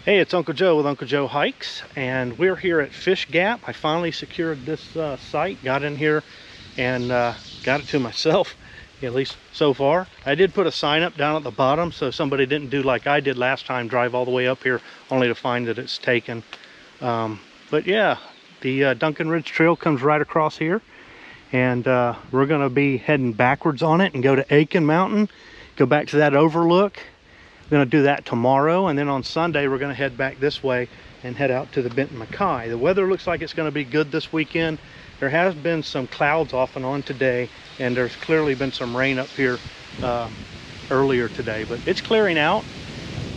Hey, it's Uncle Joe with Uncle Joe Hikes, and we're here at Fish Gap. I finally secured this site, got in here, and got it to myself, at least so far. I did put a sign up down at the bottom so somebody didn't do like I did last time, drive all the way up here only to find that it's taken. But yeah, the Duncan Ridge Trail comes right across here, and we're going to be heading backwards on it and go to Akin Mountain, go back to that overlook. We're going to do that tomorrow, and then on Sunday we're going to head back this way and head out to the Benton MacKaye. The weather looks like it's going to be good this weekend. There has been some clouds off and on today, and there's clearly been some rain up here earlier today, but it's clearing out,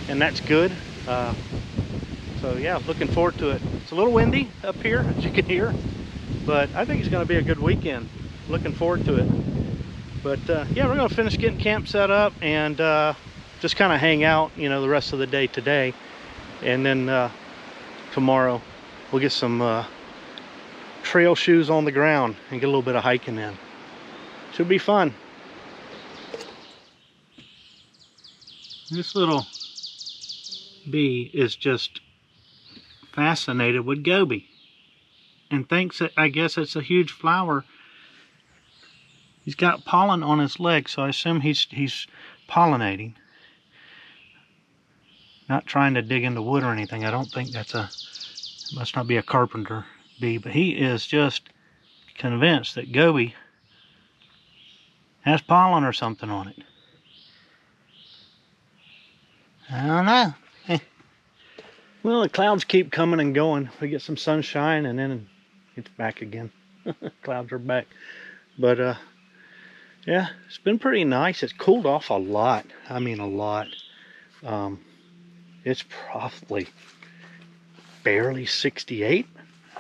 and that's good. So yeah, looking forward to it. It's a little windy up here, as you can hear, but I think it's going to be a good weekend. Looking forward to it. But yeah, we're going to finish getting camp set up and just kind of hang out, you know, the rest of the day today, and then tomorrow we'll get some trail shoes on the ground and get a little bit of hiking in. Should be fun. This little bee is just fascinated with goby and thinks that, I guess it's a huge flower. He's got pollen on his legs, so I assume he's pollinating. Not trying to dig into wood or anything. I don't think that's must not be a carpenter bee, but he is just convinced that goby has pollen or something on it. I don't know. Well, the clouds keep coming and going. We get some sunshine and then it's back again. Clouds are back. But yeah, it's been pretty nice. It's cooled off a lot. I mean, a lot. It's probably barely 68.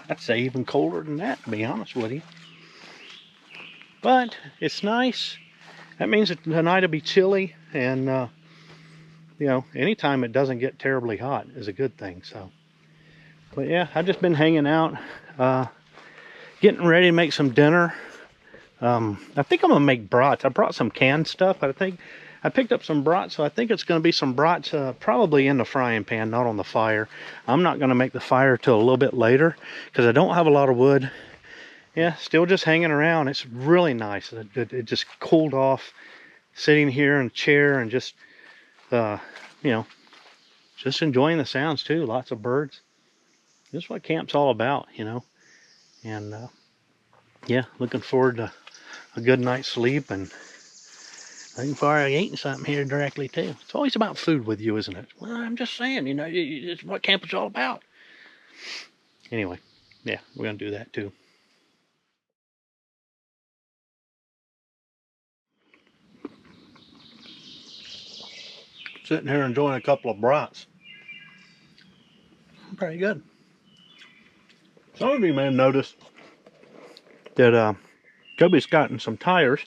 I'd say even colder than that, to be honest with you. But it's nice. That means that tonight will be chilly, and you know, anytime it doesn't get terribly hot is a good thing. So, but yeah, I've just been hanging out, getting ready to make some dinner. I think I'm gonna make brats. I brought some canned stuff, but I think I picked up some brats, so I think it's going to be some brats probably in the frying pan, not on the fire. I'm not going to make the fire till a little bit later because I don't have a lot of wood. Yeah, still just hanging around. It's really nice. It just cooled off sitting here in a chair and just, you know, just enjoying the sounds too. Lots of birds. This is what camp's all about, you know. And yeah, looking forward to a good night's sleep and looking forward to eating something here directly too. It's always about food with you, isn't it? Well, I'm just saying, you know, it's what camp is all about. Anyway, yeah, we're gonna do that too. Sitting here enjoying a couple of brats. Pretty good. Some of you may have noticed that Kobe's gotten some tires.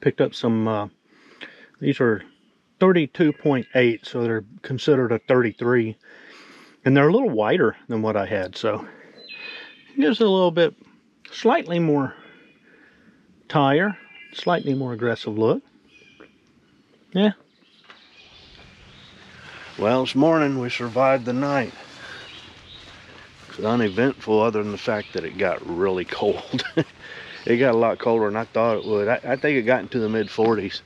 Picked up some, these are 32.8, so they're considered a 33. And they're a little wider than what I had, so it gives it a little bit, slightly more tire, slightly more aggressive look. Yeah. Well, this morning we survived the night. It's uneventful other than the fact that it got really cold. It got a lot colder than I thought it would. I think it got into the mid-40s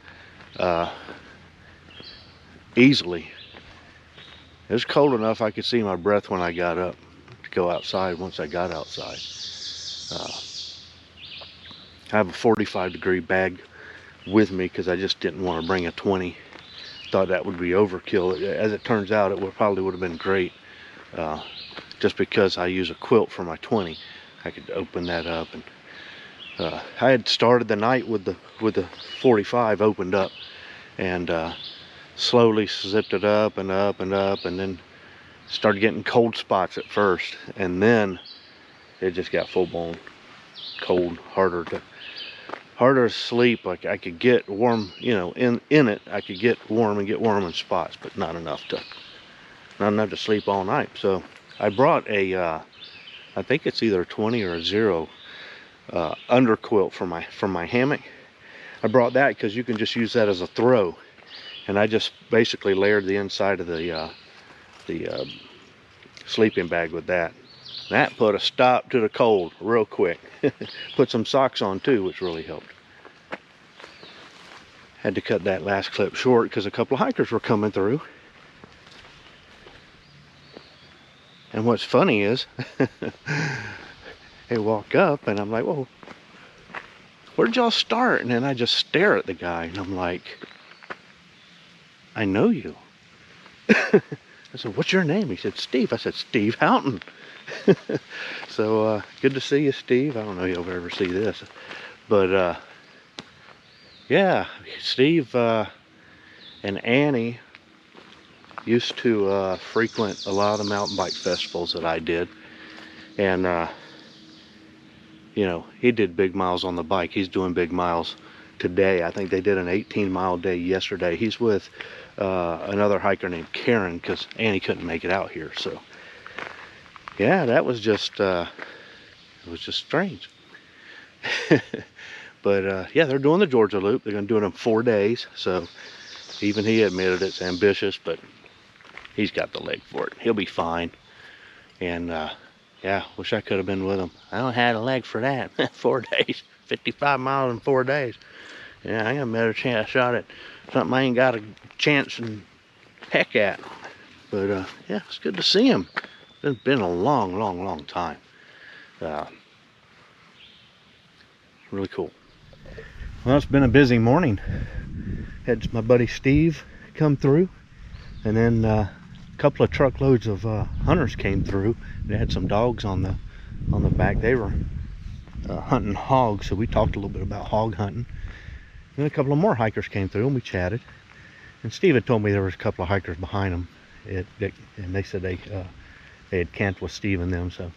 easily. It was cold enough I could see my breath when I got up to go outside once I got outside. I have a 45-degree bag with me because I just didn't want to bring a 20. Thought that would be overkill. As it turns out, it probably would have been great. Just because I use a quilt for my 20, I could open that up and I had started the night with the 45 opened up and slowly zipped it up and up and up, and then started getting cold spots at first, and then it just got full-blown cold, harder to sleep. Like I could get warm, you know, in it I could get warm in spots, but not enough to sleep all night. So I brought a I think it's either a 20 or a 0 under quilt for my hammock. I brought that because you can just use that as a throw, and I just basically layered the inside of the the sleeping bag with that. That put a stop to the cold real quick. Put some socks on too, which really helped. Had to cut that last clip short because a couple of hikers were coming through. And what's funny is, they walk up and I'm like, whoa, where'd y'all start? And then I just stare at the guy and I'm like, I know you. I said, what's your name? He said, Steve. I said, Steve Houghton. So good to see you, Steve. I don't know if you'll ever see this, but yeah, Steve and Annie used to frequent a lot of the mountain bike festivals that I did, and you know, he did big miles on the bike. He's doing big miles today. I think they did an 18-mile day yesterday. He's with another hiker named Karen because Annie couldn't make it out here. So yeah, that was just it was just strange. But yeah, they're doing the Georgia Loop. They're going to do it in 4 days. So even he admitted it's ambitious, but he's got the leg for it. He'll be fine. And yeah, wish I could have been with him. I don't have a leg for that. 4 days, 55 miles in 4 days. Yeah, I got a better chance shot at something I ain't got a chance and heck at. But yeah, it's good to see him. It's been a long time. Really cool. Well, it's been a busy morning. Had my buddy Steve come through, and then a couple of truckloads of hunters came through. They had some dogs on the back. They were hunting hogs, so we talked a little bit about hog hunting. And then a couple of more hikers came through and we chatted. And Steve had told me there was a couple of hikers behind them, and they said they had camped with Steve and them. So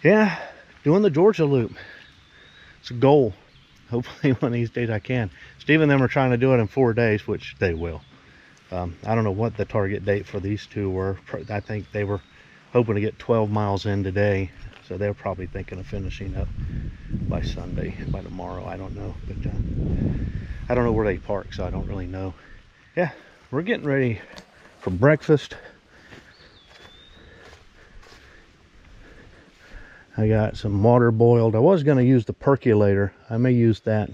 yeah, doing the Georgia Loop. It's a goal. Hopefully one of these days I can. Steve and them are trying to do it in 4 days, which they will. I don't know what the target date for these two were. I think they were hoping to get 12 miles in today. So they're probably thinking of finishing up by Sunday, by tomorrow. I don't know. But I don't know where they park, so I don't really know. Yeah, we're getting ready for breakfast. I got some water boiled. I was going to use the percolator. I may use that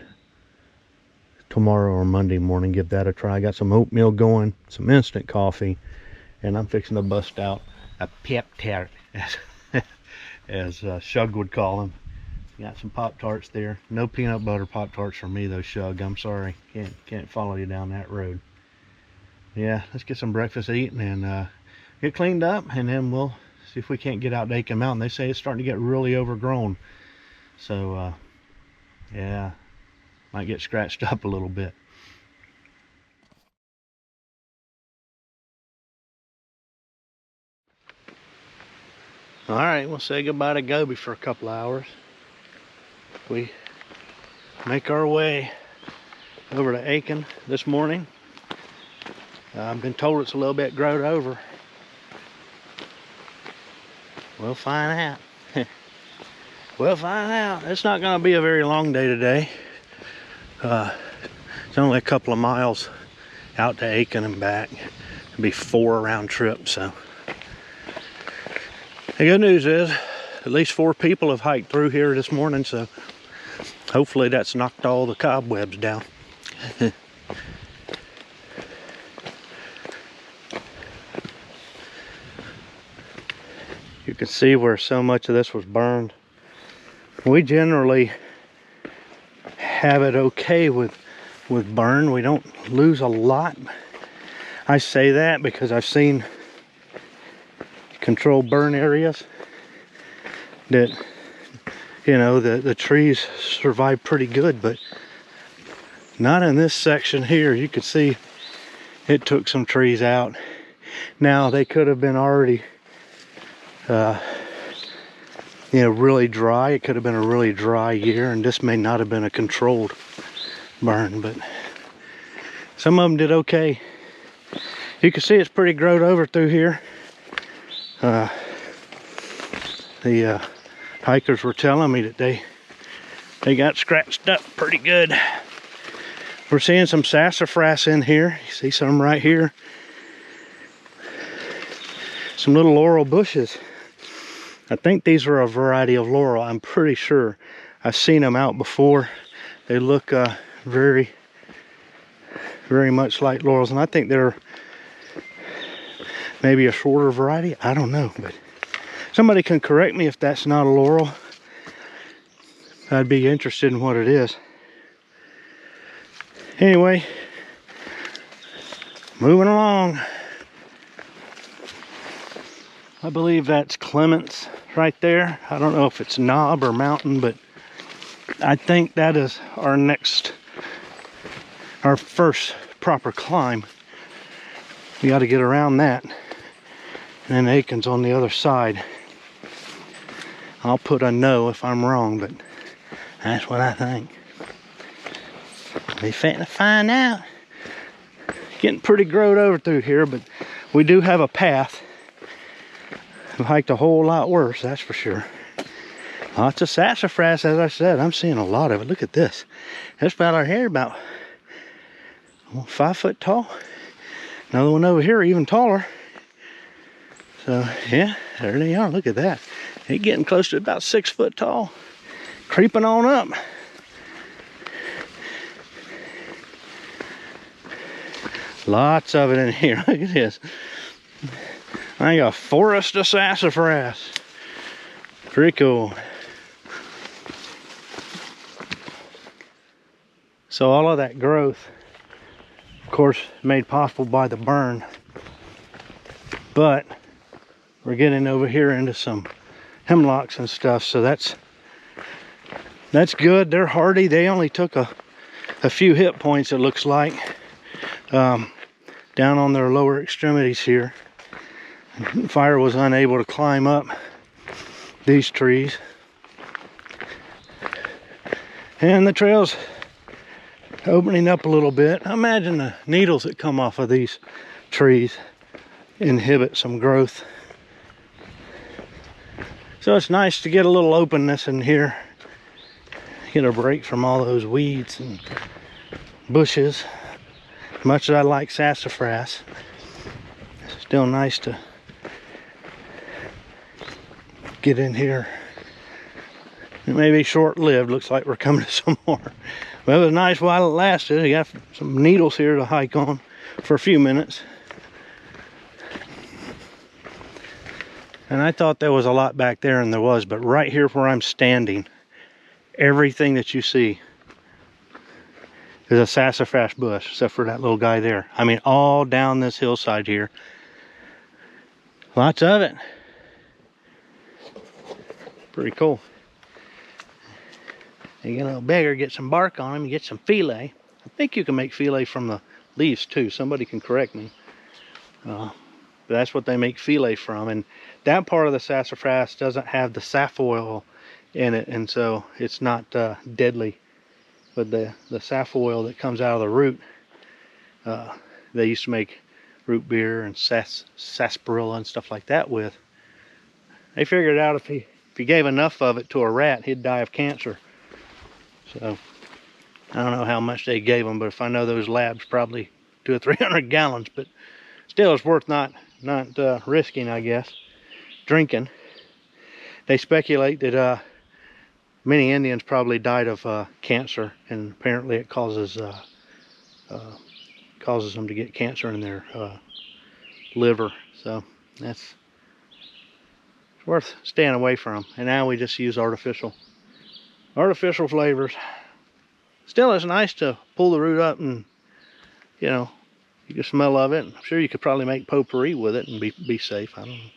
tomorrow or Monday morning, give that a try. I got some oatmeal going, some instant coffee, and I'm fixing to bust out a pep tart, as Shug would call them. Got some Pop-Tarts there. No peanut butter Pop-Tarts for me though, Shug. I'm sorry. Can't follow you down that road. Yeah, let's get some breakfast eating and get cleaned up, and then we'll see if we can't get out to Akin Mountain. They say it's starting to get really overgrown. So, yeah, might get scratched up a little bit. All right, we'll say goodbye to Gobi for a couple of hours. We make our way over to Akin this morning. I've been told it's a little bit growed over. We'll find out. We'll find out. It's not going to be a very long day today. It's only a couple of miles out to Akin and back. It'll be 4 round trips. So the good news is at least 4 people have hiked through here this morning. So hopefully that's knocked all the cobwebs down. You can see where so much of this was burned. We generally have it okay with burn. We don't lose a lot. I say that because I've seen controlled burn areas that, you know, the trees survive pretty good, but not in this section here. You could see it took some trees out. Now they could have been already you know, really dry. It could have been a really dry year, and this may not have been a controlled burn, but some of them did okay. You can see it's pretty growed over through here. The hikers were telling me that they got scratched up pretty good. We're seeing some sassafras in here. You see some right here. some little laurel bushes. I think these are a variety of laurel. I'm pretty sure. I've seen them out before. They look very much like laurels, and I think they're maybe a shorter variety. I don't know, but somebody can correct me if that's not a laurel. I'd be interested in what it is. Anyway, moving along. I believe that's Clements right there. I don't know if it's knob or mountain, but I think that is our first proper climb. We got to get around that. And then Akin's on the other side. I'll put a no if I'm wrong, but that's what I think. Be fitting to find out. Getting pretty growed over through here, but we do have a path. I've hiked a whole lot worse, that's for sure. Lots of sassafras, as I said. I'm seeing a lot of it. Look at this. That's about our hair, about 5 foot tall. Another one over here, even taller. So yeah, there they are. Look at that. They're getting close to about 6 foot tall. Creeping on up. Lots of it in here. Look at this. I got a forest of sassafras. Pretty cool. So all of that growth, of course, made possible by the burn. But we're getting over here into some hemlocks and stuff, so that's good. They're hardy. They only took a few hit points, it looks like, down on their lower extremities here. Fire was unable to climb up these trees. And the trail's opening up a little bit. I imagine the needles that come off of these trees inhibit some growth. So it's nice to get a little openness in here. Get a break from all those weeds and bushes. As much as I like sassafras, it's still nice to get in here. It may be short-lived. Looks like we're coming to some more. Well, it was nice while it lasted. I got some needles here to hike on for a few minutes. And I thought there was a lot back there, and there was, but right here where I'm standing, everything that you see is a sassafras bush, except for that little guy there. I mean, all down this hillside here. Lots of it. Pretty cool. You get a little bigger, get some bark on them, you get some fillet. I think you can make fillet from the leaves too. Somebody can correct me. But that's what they make fillet from. And that part of the sassafras doesn't have the saf oil in it, and so it's not deadly. But the saf oil that comes out of the root, they used to make root beer and sarsaparilla and stuff like that with. They figured out if you gave enough of it to a rat, he'd die of cancer. So I don't know how much they gave them, but if I know those labs, probably 200 or 300 gallons. But still, it's worth not risking, I guess. Drinking. They speculate that many Indians probably died of cancer, and apparently it causes them to get cancer in their liver. So it's worth staying away from. And now we just use artificial flavors. Still, it's nice to pull the root up and, you know, you can smell of it. I'm sure you could probably make potpourri with it and be safe. I don't know.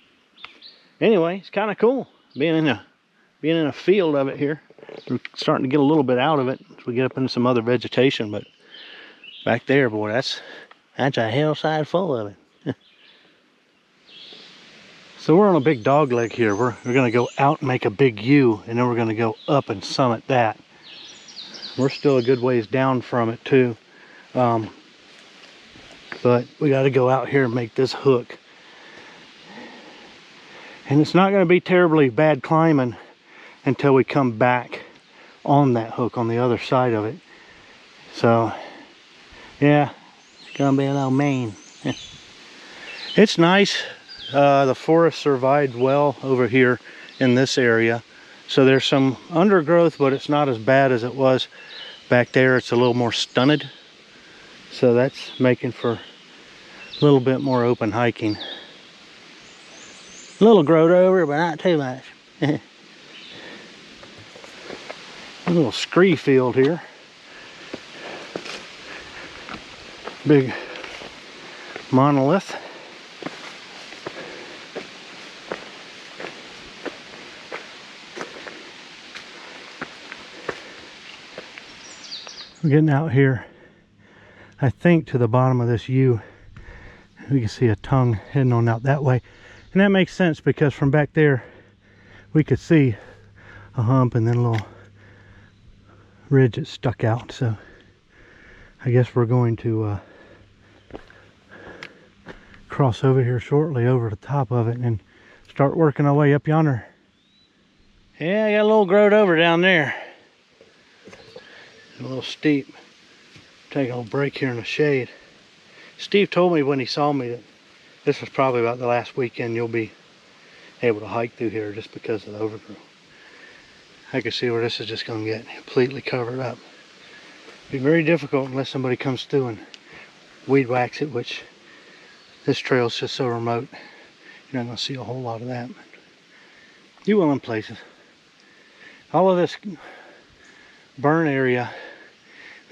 Anyway, it's kind of cool being in a field of it here. We're starting to get a little bit out of it as we get up into some other vegetation, but back there, boy, that's a hillside full of it. So we're on a big dog leg here. We're going to go out and make a big U, and then we're going to go up and summit that. We're still a good ways down from it too, but we got to go out here and make this hook. And it's not going to be terribly bad climbing until we come back on that hook on the other side of it. So yeah, it's going to be a little mean. It's nice The forest survived well over here in this area. So there's some undergrowth, but it's not as bad as it was back there. It's a little more stunted. So that's making for a little bit more open hiking. A little growed over, but not too much. A little scree field here. Big monolith. We're getting out here, I think, to the bottom of this U. We can see a tongue heading on out that way. And that makes sense because from back there, we could see a hump and then a little ridge that stuck out. So I guess we're going to cross over here shortly over the top of it and start working our way up yonder. Yeah, I got a little growed over down there. A little steep. Take a little break here in the shade. Steve told me when he saw me that this was probably about the last weekend you'll be able to hike through here just because of the overgrowth. I can see where this is just going to get completely covered up. It'll be very difficult unless somebody comes through and weed whacks it, which this trail is just so remote. You're not going to see a whole lot of that. But you will in places. All of this burn area,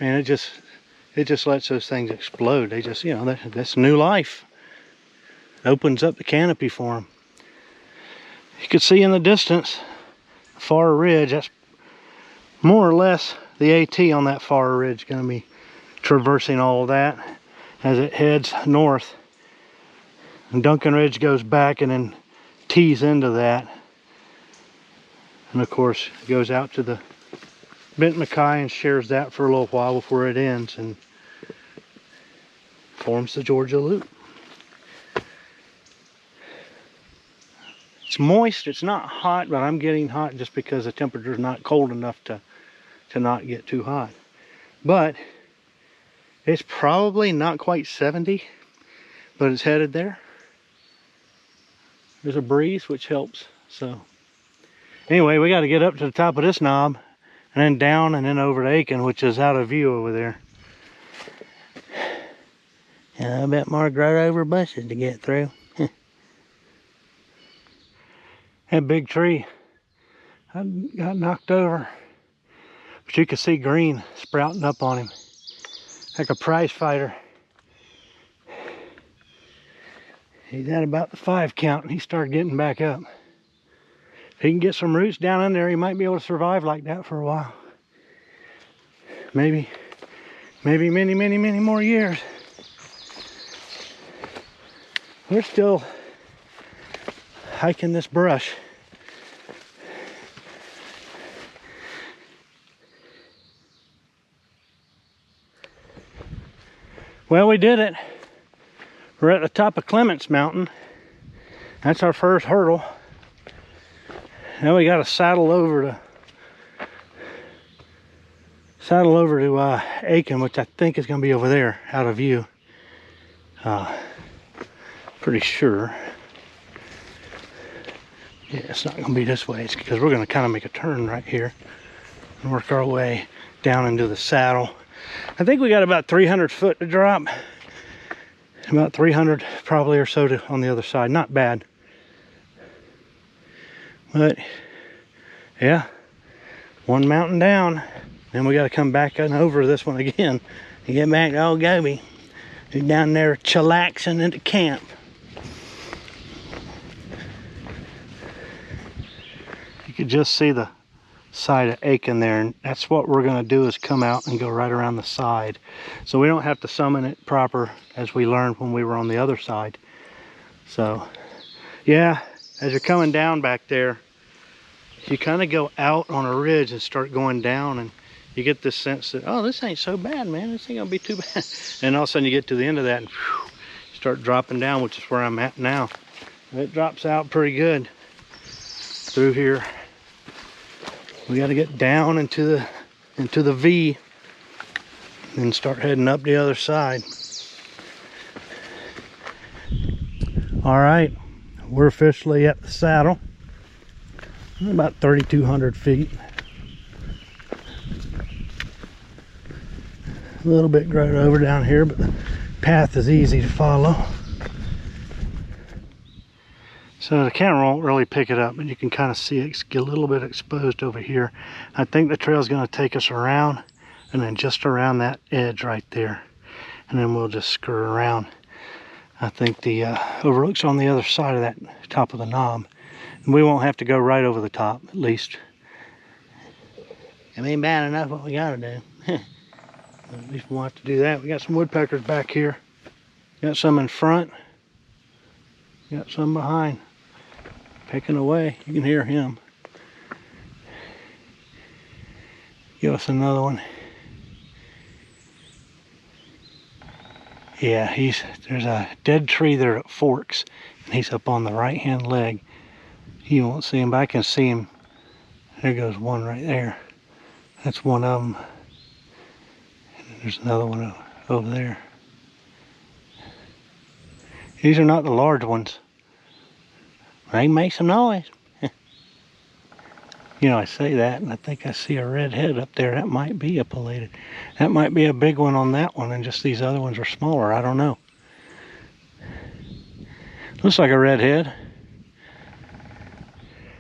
man, it just lets those things explode. They just, you know, that's new life. Opens up the canopy for them. You can see in the distance, far ridge, that's more or less the AT on that far ridge going to be traversing all of that as it heads north. And Duncan Ridge goes back and then tees into that. And of course, it goes out to the Benton MacKaye and shares that for a little while before it ends and forms the Georgia Loop. It's moist, it's not hot, but I'm getting hot just because the temperature's not cold enough to not get too hot. But it's probably not quite 70, but it's headed there. There's a breeze which helps. So anyway, we got to get up to the top of this knob and then down and then over to Akin, which is out of view over there. And a bit more growed over bushes to get through. That big tree, I got knocked over. But you can see green sprouting up on him. Like a prize fighter. He's at about the 5 count and he started getting back up. If he can get some roots down in there, he might be able to survive like that for a while. Maybe many, many more years. We're still hiking this brush. Well, we did it. We're at the top of Clements Mountain. That's our first hurdle. Now we got to saddle over to Akin, which I think is going to be over there, out of view. Pretty sure. Yeah, it's not going to be this way. It's because we're going to kind of make a turn right here and work our way down into the saddle. I think we got about 300 foot to drop. About 300 probably or so on the other side. Not bad. But yeah, one mountain down. Then we got to come back and over this one again and get back to Old Gobi. We're down there chillaxing into camp. You could just see the side of Akin there, and that's what we're going to do, is come out and go right around the side, so we don't have to summon it proper as we learned when we were on the other side. So yeah, as you're coming down back there, you kind of go out on a ridge and start going down, and you get this sense that, oh, this ain't so bad, man, this ain't gonna be too bad. And all of a sudden you get to the end of that and whew, start dropping down, which is where I'm at now. It drops out pretty good through here. We got to get down into the V and start heading up the other side. All right, we're officially at the saddle. About 3,200 feet. A little bit growed over down here, but the path is easy to follow. So the camera won't really pick it up, but you can kind of see it get a little bit exposed over here. I think the trail is going to take us around, and then just around that edge right there. And then we'll just skirt around. I think the overlook's on the other side of that top of the knob. And we won't have to go right over the top, at least. It ain't bad enough what we gotta do. At least we'll have to do that. We got some woodpeckers back here. Got some in front. Got some behind. Pecking away. You can hear him. Give us another one. Yeah, there's a dead tree there that forks, and he's up on the right hand leg. You won't see him, but I can see him. There goes one right there. That's one of them. And there's another one over there. These are not the large ones. They make some noise. You know, I say that, and I think I see a red head up there. That might be a pileated. That might be a big one on that one, and just these other ones are smaller. I don't know. Looks like a red head.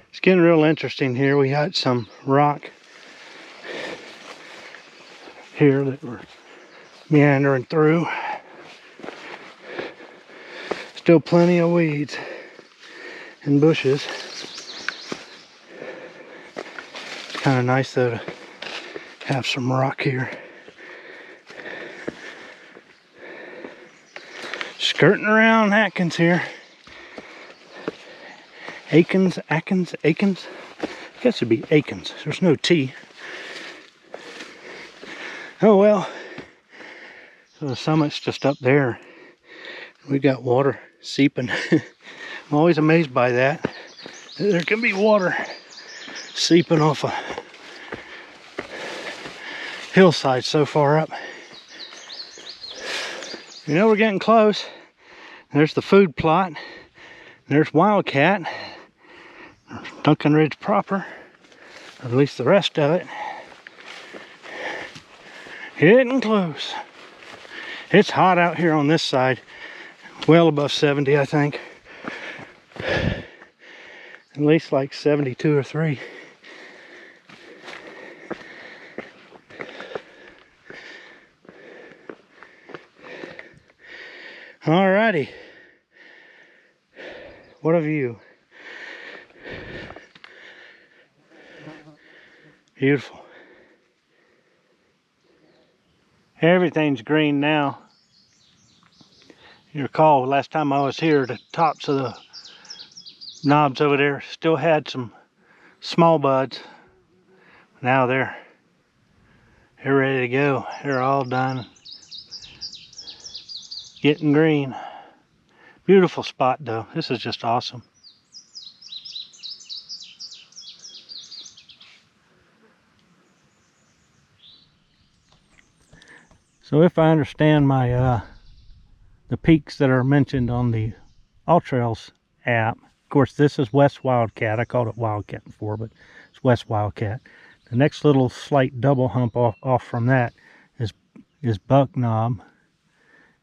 It's getting real interesting here. We got some rock here that we're meandering through. Still plenty of weeds and bushes. It's kind of nice though to have some rock here. Skirting around Atkins here. Akins. I guess it'd be Akins. There's no T. Oh well. So the summit's just up there. We got water seeping. I'm always amazed by that. There can be water seeping off a hillside so far up. You know we're getting close. There's the food plot. There's Wildcat. Duncan Ridge proper, or at least the rest of it. Getting close. It's hot out here on this side, well above 70 I think. At least like 72 or 3. Alrighty. What a view. Beautiful. Everything's green now. You recall last time I was here, the tops of the knobs over there still had some small buds. Now they're ready to go. They're all done. Getting green. Beautiful spot though. This is just awesome. So if I understand my the peaks that are mentioned on the All Trails app, of course this is West Wildcat. I called it Wildcat before, but it's West Wildcat. The next little slight double hump off from that is Buck Knob.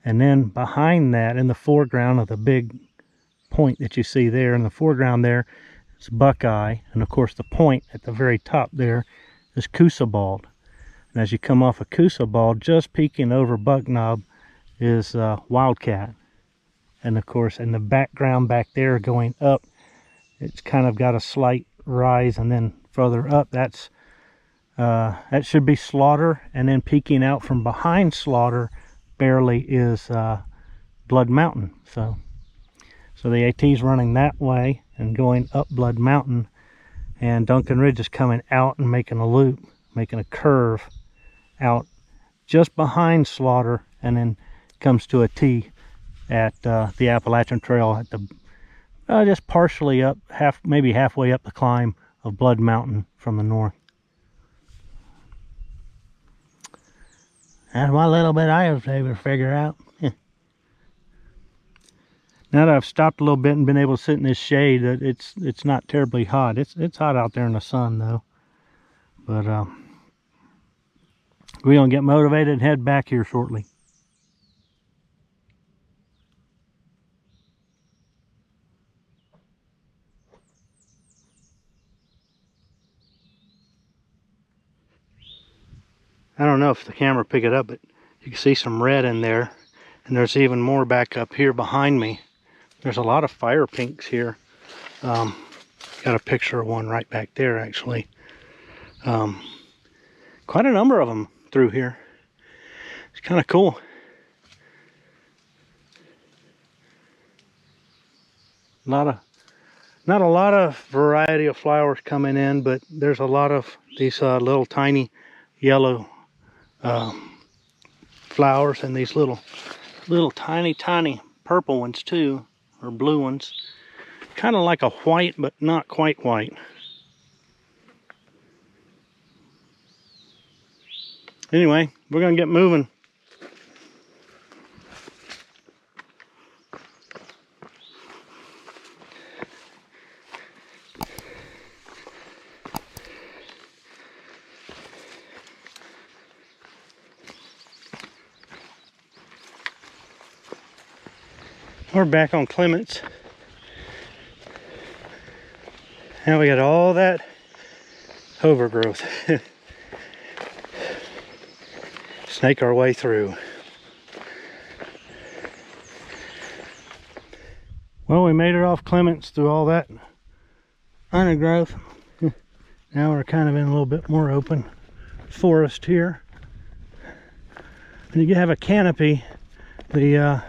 And then behind that, in the foreground of the big point that you see there, in the foreground there is Buckeye. And of course the point at the very top there is Coosabald. And as you come off of Coosabald, just peeking over Buck Knob is Wildcat. And of course in the background back there going up, it's kind of got a slight rise, and then further up that should be Slaughter, and then peeking out from behind Slaughter barely is Blood Mountain. So the AT's running that way and going up Blood Mountain, and Duncan Ridge is coming out and making a loop, making a curve out just behind Slaughter, and then comes to a T at the Appalachian Trail at the just partially up, maybe halfway up the climb of Blood Mountain from the north. That's one little bit I was able to figure out. Now that I've stopped a little bit and been able to sit in this shade, it's not terribly hot. It's hot out there in the sun though. But we're gonna get motivated and head back here shortly. I don't know if the camera picked it up, but you can see some red in there, and there's even more back up here behind me. There's a lot of fire pinks here. Got a picture of one right back there, actually. Quite a number of them through here. It's kind of cool. Not a lot of variety of flowers coming in, but there's a lot of these little tiny yellow flowers, and these little tiny purple ones too, or blue ones. Kind of like a white, but not quite white. Anyway, we're gonna get moving. We're back on Clements. Now we got all that overgrowth. Snake our way through. Well, we made it off Clements through all that undergrowth. Now we're kind of in a little bit more open forest here. When you have a canopy, the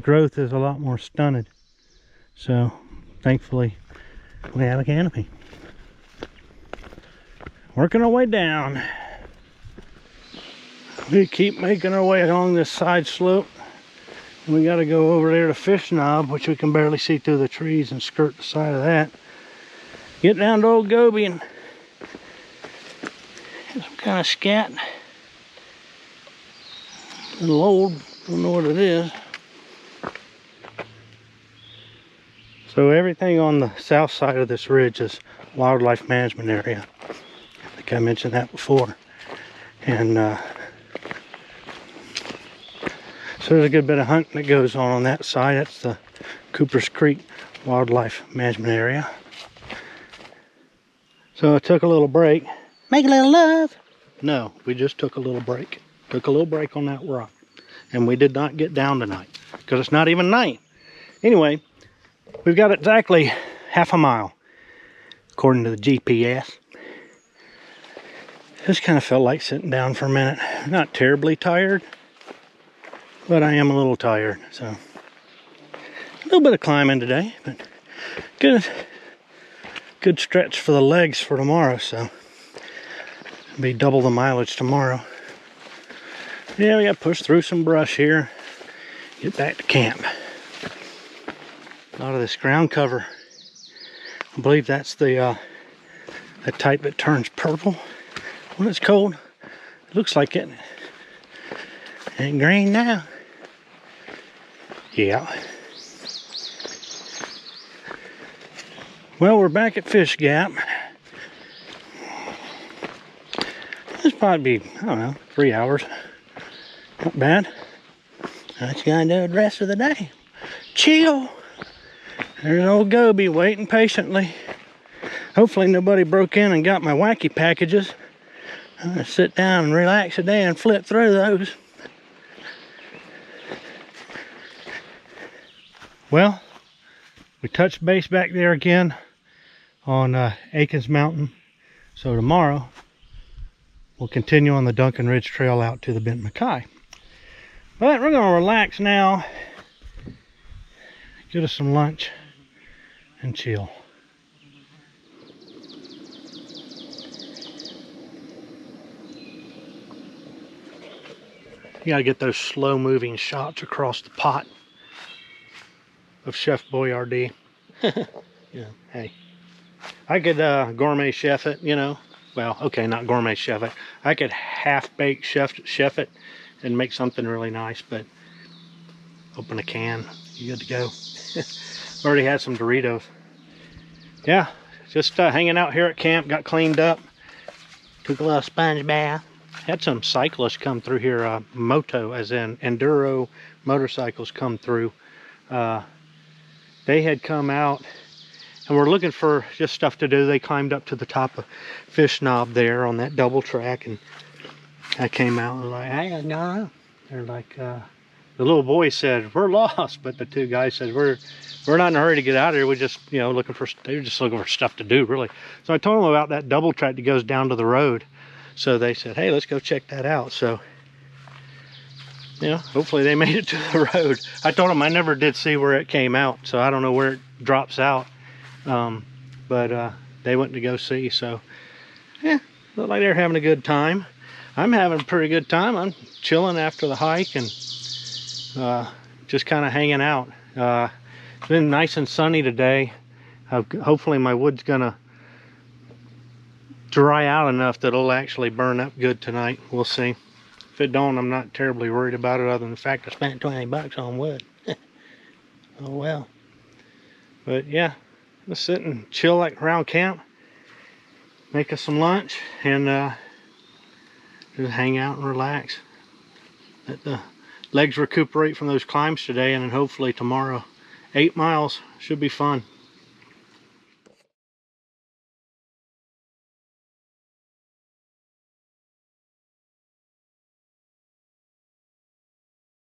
growth is a lot more stunted. So thankfully we have a canopy. Working our way down. We keep making our way along this side slope. And we got to go over there to Fish Knob, which we can barely see through the trees, and skirt the side of that. Get down to Old Gobi and have some kind of scat. A little old, don't know what it is. So everything on the south side of this ridge is wildlife management area. I think I mentioned that before. And so there's a good bit of hunting that goes on that side. That's the Cooper's Creek Wildlife Management Area. So I took a little break. Make a little love. No, we just took a little break. Took a little break on that rock. And we did not get down tonight because it's not even night. Anyway, we've got exactly half a mile according to the GPS. Just kind of felt like sitting down for a minute. Not terribly tired, but I am a little tired. So a little bit of climbing today, but good stretch for the legs for tomorrow. So it'll be double the mileage tomorrow. Yeah, we got to push through some brush here, get back to camp. A lot of this ground cover, I believe that's the type that turns purple when it's cold. It looks like it. Ain't green now. Yeah. Well, we're back at Fish Gap. This probably be, I don't know, 3 hours. Not bad. What you gotta do the rest of the day? Chill. There's Old Gobi waiting patiently. Hopefully nobody broke in and got my wacky packages. I'm gonna sit down and relax today and flip through those. Well, we touched base back there again on Akin Mountain. So tomorrow we'll continue on the Duncan Ridge Trail out to the Benton MacKaye. But we're gonna relax now, get us some lunch, and chill. You gotta get those slow moving shots across the pot of Chef Boyardee. Yeah, hey. I could gourmet chef it, you know. Well, okay, not gourmet chef it. I could half-bake chef it and make something really nice, but open a can, you good to go. Already had some Doritos. Yeah, just hanging out here at camp. Got cleaned up. Took a little sponge bath. Had some cyclists come through here. Moto, as in enduro motorcycles, come through. They had come out and were looking for just stuff to do. They climbed up to the top of Fish Knob there on that double track, and I came out and was like, hey, no. They're like, the little boy said, we're lost, but the two guys said, we're not in a hurry to get out of here. We just, you know, they were just looking for stuff to do, really. So I told them about that double track that goes down to the road. So they said, hey, let's go check that out. So, you know, hopefully they made it to the road. I told them I never did see where it came out, so I don't know where it drops out. But they went to go see. So, yeah, looked like they're having a good time. I'm having a pretty good time. I'm chilling after the hike and just kind of hanging out. It's been nice and sunny today. Hopefully my wood's gonna dry out enough that it'll actually burn up good tonight. We'll see. If it don't, I'm not terribly worried about it, other than the fact I spent 20 bucks on wood. Oh well. But yeah, let's sit and chill like around camp, make us some lunch, and just hang out and relax. Let the legs recuperate from those climbs today, and then hopefully tomorrow. 8 miles should be fun.